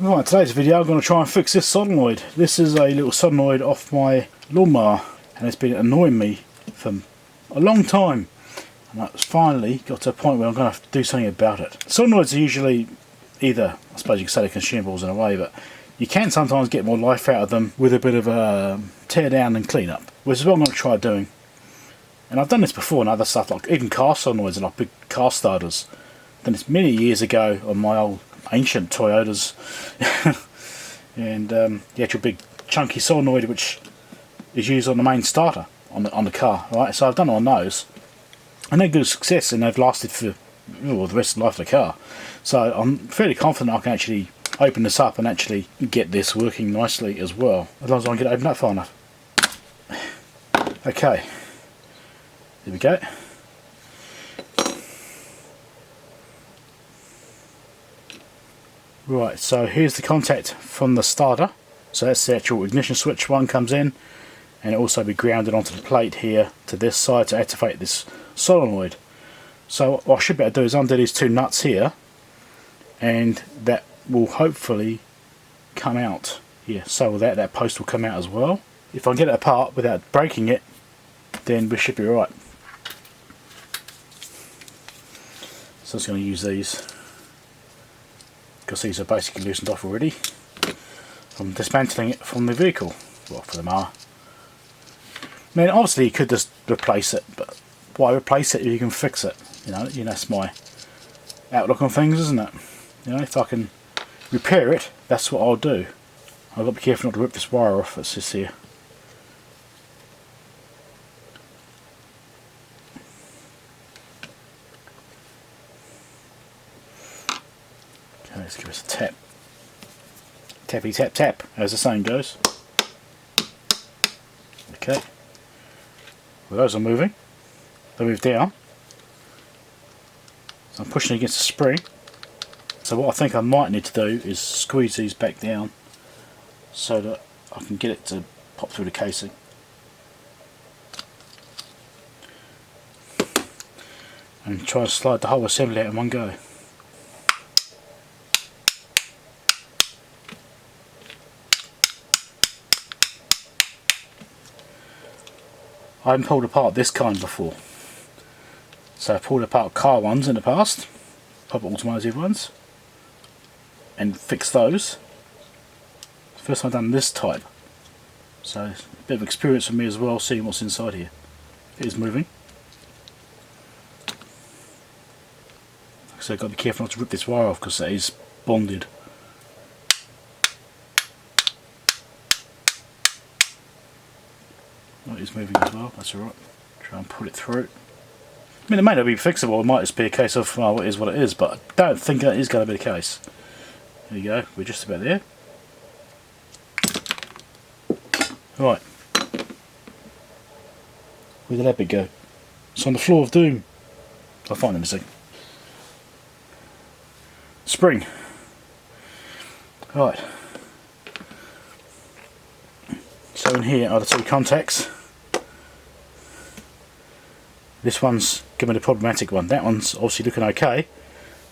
Right, today's video I'm going to try and fix this solenoid. This is a little solenoid off my lawnmower and it's been annoying me for a long time, and that's finally got to a point where I'm going to have to do something about it. Solenoids are usually either, I suppose you could say they're consumables in a way, but you can sometimes get more life out of them with a bit of a tear down and clean up, which is what I'm going to try doing. And I've done this before and other stuff, like even car solenoids and like big car starters. I've done this many years ago on my old ancient Toyotas and the actual big chunky solenoid which is used on the main starter on the car, right? So I've done it on those and they're good success and they've lasted for the rest of the life of the car. So I'm fairly confident I can actually open this up and actually get this working nicely as well, as long as I can get it opened up far enough. Okay, there we go. Right, so here's the contact from the starter. So that's the actual ignition switch one comes in, and it also be grounded onto the plate here to this side to activate this solenoid. So what I should be able to do is undo these two nuts here, and that will hopefully come out here. So that post will come out as well. If I can get it apart without breaking it, then we should be right. So I'm just going to use these, because these are basically loosened off already from dismantling it from the vehicle, well, for the mower. I mean, obviously you could just replace it, but why replace it if you can fix it? You know, that's my outlook on things, isn't it? You know, if I can repair it, that's what I'll do. I've got to be careful not to rip this wire off that's just here. Okay, let's give us a tap. Tappy tap tap, as the saying goes. Okay. Well, those are moving. They move down. So I'm pushing against the spring. So what I think I might need to do is squeeze these back down so that I can get it to pop through the casing. And try to slide the whole assembly out in one go. I haven't pulled apart this kind before. So I've pulled apart car ones in the past, proper automotive ones, and fixed those. First time I've done this type. So it's a bit of experience for me as well, seeing what's inside here. It is moving. So I've got to be careful not to rip this wire off because it is bonded. It is moving as well, that's alright. Try and pull it through. I mean, it may not be fixable, it might just be a case of, well, it is what it is, but I don't think that is going to be the case. There you go, we're just about there. Right. Where did that bit go? It's on the floor of doom. I'll find it in a second. Spring. Right. So in here are the two contacts. This one's giving me the problematic one. That one's obviously looking okay,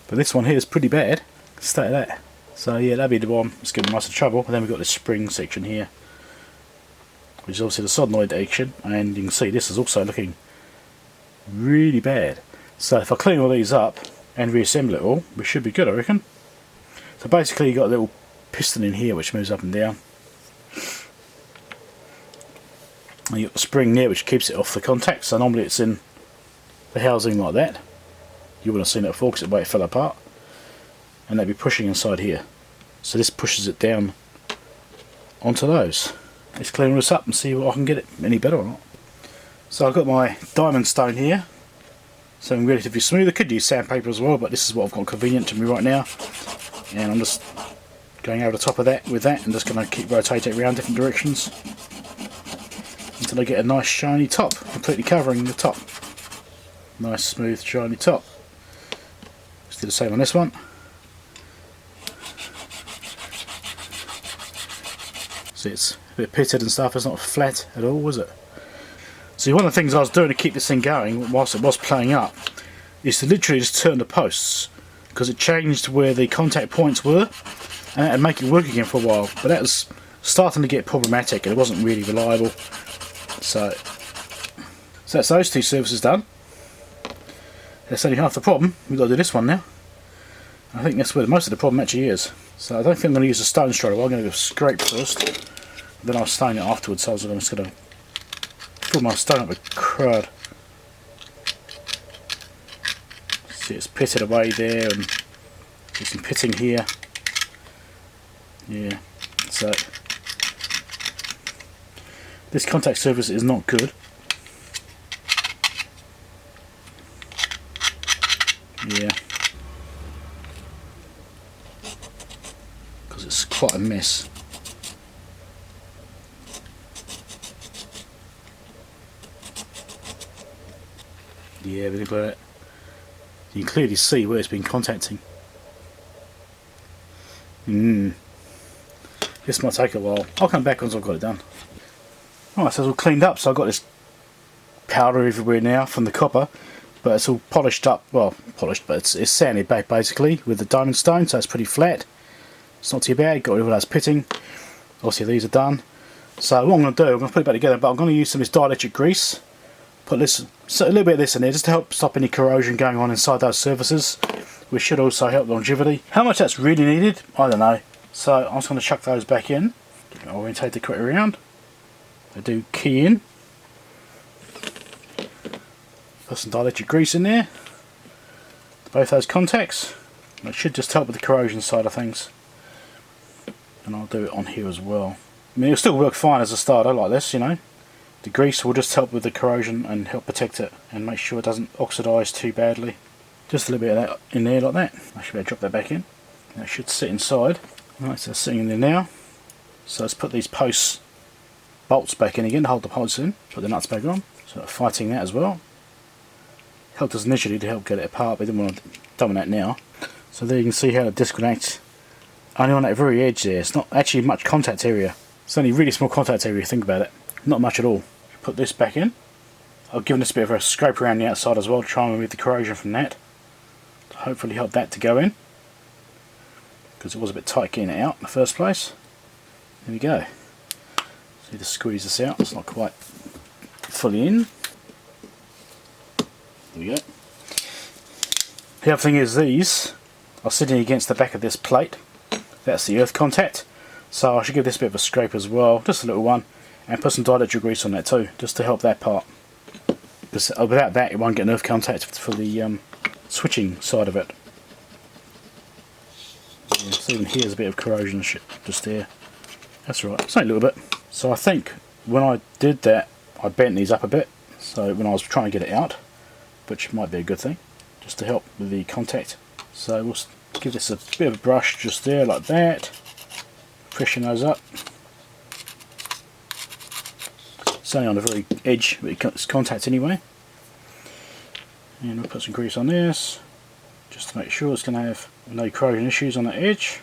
but this one here is pretty bad. State of that. So yeah, that'd be the one that's giving us the trouble. And then we've got this spring section here, which is obviously the solenoid action, and you can see this is also looking really bad. So if I clean all these up and reassemble it all, we should be good, I reckon. So basically you've got a little piston in here which moves up and down. And you've got the spring there which keeps it off the contact, so normally it's in the housing like that. You wouldn't have seen it before because the way it fell apart. And they'd be pushing inside here. So this pushes it down onto those. Let's clean this up and see if I can get it any better or not. So I've got my diamond stone here. Something relatively smooth. I could use sandpaper as well, but this is what I've got convenient to me right now. And I'm just going over the top of that with that and just going to keep rotating it around different directions until I get a nice shiny top, completely covering the top. Nice smooth shiny top. Let's do the same on this one. See, it's a bit pitted and stuff, it's not flat at all, is it? See, one of the things I was doing to keep this thing going whilst it was playing up is to literally just turn the posts, because it changed where the contact points were. and that'd make it work again for a while, but that was starting to get problematic and it wasn't really reliable. So that's those two services done. That's only half the problem. We've got to do this one now. I think that's where most of the problem actually is. So I don't think I'm going to use a stone straight away. I'm going to go scrape first, then I'll stain it afterwards. So I was just going to fill my stone up with crud. See, it's pitted away there, and there's some pitting here. Yeah, so this contact surface is not good. Yeah, because it's quite a mess. Yeah, but look at that. You can clearly see where it's been contacting. This might take a while. I'll come back once I've got it done. Alright, so it's all cleaned up. So I've got this powder everywhere now from the copper, but it's all polished up. Well, polished, but it's sanded back basically with the diamond stone, so it's pretty flat. It's not too bad. Got rid of all those pitting. Obviously these are done. So what I'm going to do, I'm going to put it back together, but I'm going to use some of this dielectric grease. Put this, so a little bit of this in there just to help stop any corrosion going on inside those surfaces, which should also help longevity. How much that's really needed, I don't know. So I'm just going to chuck those back in, orientate the correct around. I do key in, put some dielectric grease in there, both those contacts. It should just help with the corrosion side of things. And I'll do it on here as well. I mean, it'll still work fine as a starter like this, you know. The grease will just help with the corrosion and help protect it and make sure it doesn't oxidise too badly. Just a little bit of that in there like that. I should be able to drop that back in. That should sit inside. Right, so it's sitting in there now. So let's put these posts, bolts back in again to hold the bolts in. Put the nuts back on. So fighting that as well. Helped us initially to help get it apart, but we didn't want to dump that now. So there you can see how to disconnect. Only on that very edge there. It's not actually much contact area. It's only really small contact area if you think about it. Not much at all. Put this back in. I've given this a bit of a scrape around the outside as well to try and remove the corrosion from that. To hopefully help that to go in, because it was a bit tight getting it out in the first place. There we go. See, to squeeze this out, it's not quite fully in. There we go. The other thing is these are sitting against the back of this plate. That's the earth contact. So I should give this a bit of a scrape as well, just a little one. And put some dielectric grease on that too, just to help that part. Because without that, it won't get enough contact for the switching side of it. Yeah, so even here's a bit of corrosion and shit just there. That's right, it's only a little bit. So I think when I did that, I bent these up a bit. So when I was trying to get it out, which might be a good thing, just to help with the contact. So we'll give this a bit of a brush just there, like that. Freshen those up. It's only on the very edge, but it's contact anyway. And we'll put some grease on this, just to make sure it's going to have no corrosion issues on the edge.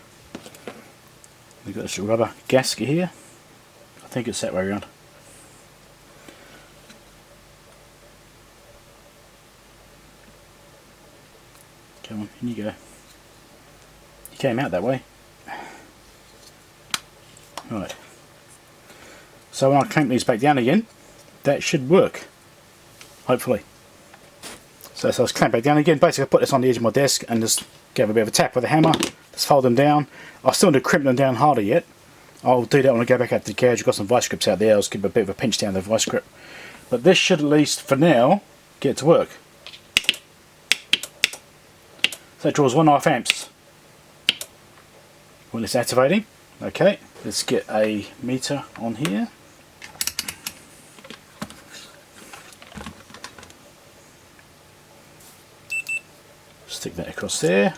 We've got this rubber gasket here. I think it's that way around. Come on, in you go. You came out that way. Right. So when I clamp these back down again, that should work, hopefully. So I was clamped back down again. Basically I put this on the edge of my desk and just give a bit of a tap with a hammer, just fold them down. I still need to crimp them down harder yet. I'll do that when I go back out to the garage. I've got some vice grips out there. I'll just give a bit of a pinch down the vice grip. But this should at least, for now, get to work. So it draws 1.5 amps when it's activating. Okay, let's get a meter on here. Stick that across there.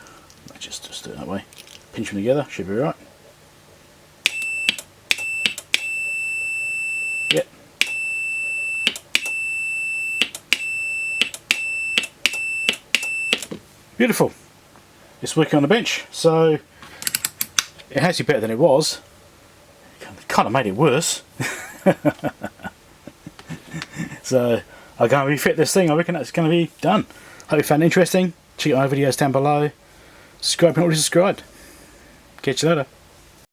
Just do it that way. Pinch them together, should be right. Yep. Beautiful. It's working on the bench, so it has to be better than it was. It kind of made it worse. So I'm going to refit this thing. I reckon that's going to be done. Hope you found it interesting. Check out my videos down below. Subscribe if you're not already subscribed. Catch you later.